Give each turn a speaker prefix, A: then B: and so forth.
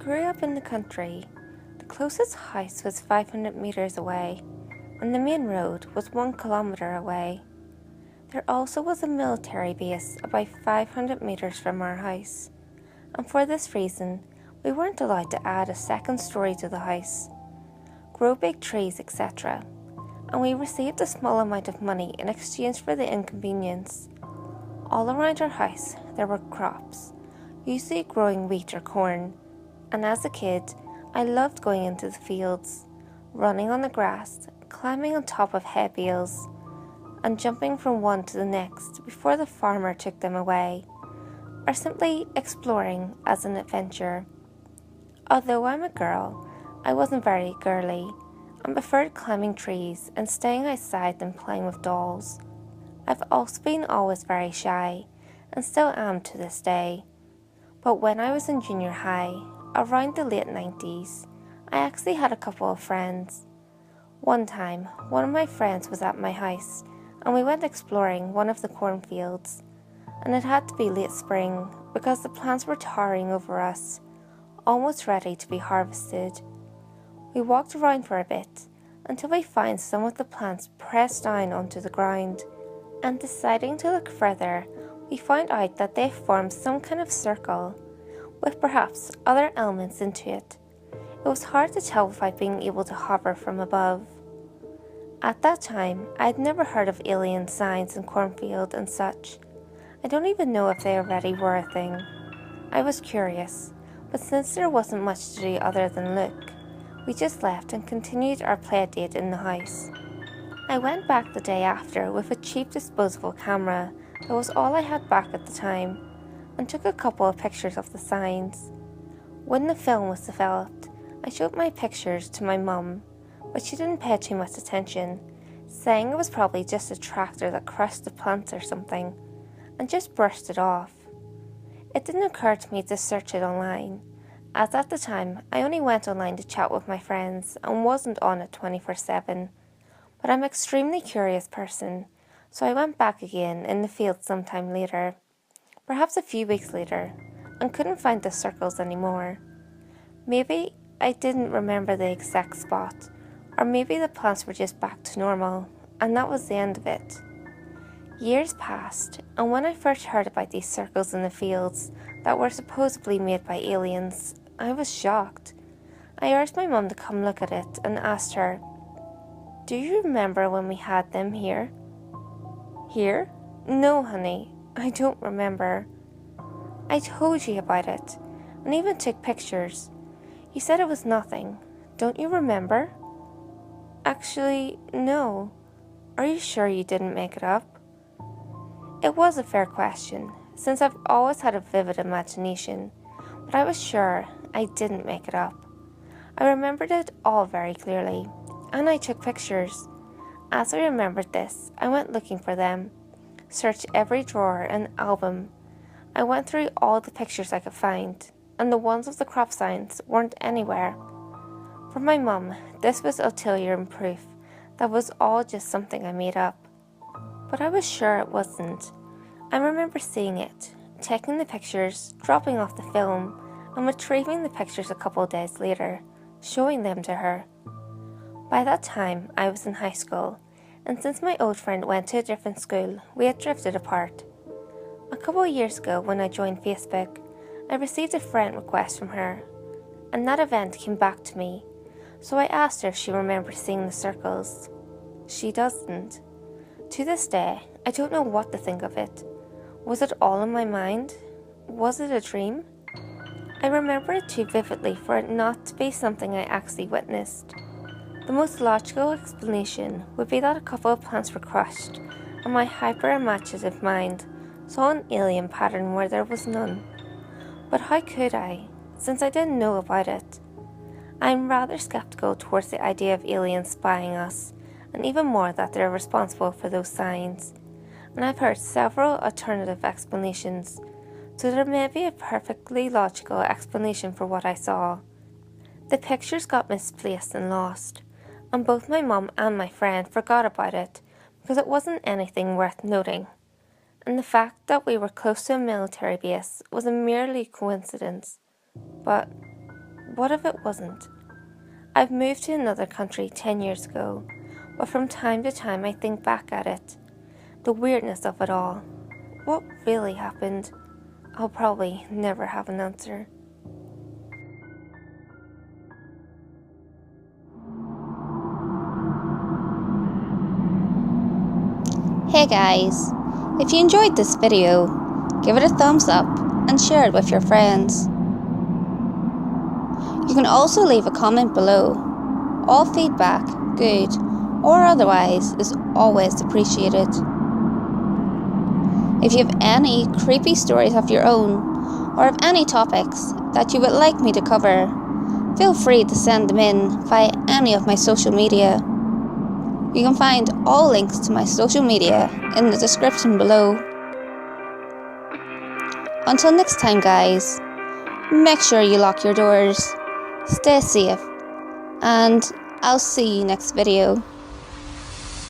A: grew up in the country. The closest house was 500 metres away, and the main road was 1 kilometre away. There also was a military base about 500 metres from our house, and for this reason, we weren't allowed to add a second story to the house, grow big trees, etc., and we received a small amount of money in exchange for the inconvenience. All around our house there were crops, usually growing wheat or corn, and as a kid I loved going into the fields, running on the grass, climbing on top of hay bales, and jumping from one to the next before the farmer took them away, or simply exploring as an adventure. Although I'm a girl, I wasn't very girly and preferred climbing trees and staying outside than playing with dolls. I've also been always very shy, and still am to this day. But when I was in junior high, around the late 90s, I actually had a couple of friends. One time, one of my friends was at my house, and we went exploring one of the cornfields, and it had to be late spring because the plants were towering over us, almost ready to be harvested. We walked around for a bit until we found some of the plants pressed down onto the ground, and deciding to look further, we found out that they formed some kind of circle, with perhaps other elements into it. It was hard to tell without being able to hover from above. At that time, I had never heard of alien signs in cornfield and such. I don't even know if they already were a thing. I was curious, but since there wasn't much to do other than look, we just left and continued our play date in the house. I went back the day after with a cheap disposable camera that was all I had back at the time, and took a couple of pictures of the signs. When the film was developed, I showed my pictures to my mum, but she didn't pay too much attention, saying it was probably just a tractor that crushed the plants or something, and just brushed it off. It didn't occur to me to search it online, as at the time I only went online to chat with my friends and wasn't on it 24/7, but I'm an extremely curious person, so I went back again in the field sometime later, perhaps a few weeks later, and couldn't find the circles anymore. Maybe I didn't remember the exact spot, or maybe the plants were just back to normal, and that was the end of it. Years passed, and when I first heard about these circles in the fields that were supposedly made by aliens, I was shocked. I urged my mum to come look at it and asked her, "Do you remember when we had them here?" "Here? No, honey, I don't remember." "I told you about it, and even took pictures. You said it was nothing. Don't you remember?" "Actually, no. Are you sure you didn't make it up?" It was a fair question, since I've always had a vivid imagination, but I was sure I didn't make it up. I remembered it all very clearly, and I took pictures. As I remembered this, I went looking for them, searched every drawer and album. I went through all the pictures I could find, and the ones of the crop signs weren't anywhere. For my mum, this was ulterior proof that was all just something I made up. But I was sure it wasn't. I remember seeing it, taking the pictures, dropping off the film, and retrieving the pictures a couple of days later, showing them to her. By that time, I was in high school, and since my old friend went to a different school, we had drifted apart. A couple of years ago, when I joined Facebook, I received a friend request from her, and that event came back to me, so I asked her if she remembered seeing the circles. She doesn't. To this day, I don't know what to think of it. Was it all in my mind? Was it a dream? I remember it too vividly for it not to be something I actually witnessed. The most logical explanation would be that a couple of plants were crushed, and my hyper-imaginative mind saw an alien pattern where there was none. But how could I, since I didn't know about it? I am rather skeptical towards the idea of aliens spying us, and even more that they're responsible for those signs. And I've heard several alternative explanations, so there may be a perfectly logical explanation for what I saw. The pictures got misplaced and lost, and both my mum and my friend forgot about it because it wasn't anything worth noting. And the fact that we were close to a military base was a merely coincidence. But what if it wasn't? I've moved to another country 10 years ago, but from time to time I think back at it. The weirdness of it all. What really happened? I'll probably never have an answer.
B: Hey guys, if you enjoyed this video, give it a thumbs up and share it with your friends. You can also leave a comment below. All feedback, good or otherwise, is always appreciated. If you have any creepy stories of your own, or have any topics that you would like me to cover, feel free to send them in via any of my social media. You can find all links to my social media in the description below. Until next time guys, make sure you lock your doors, stay safe, and I'll see you next video.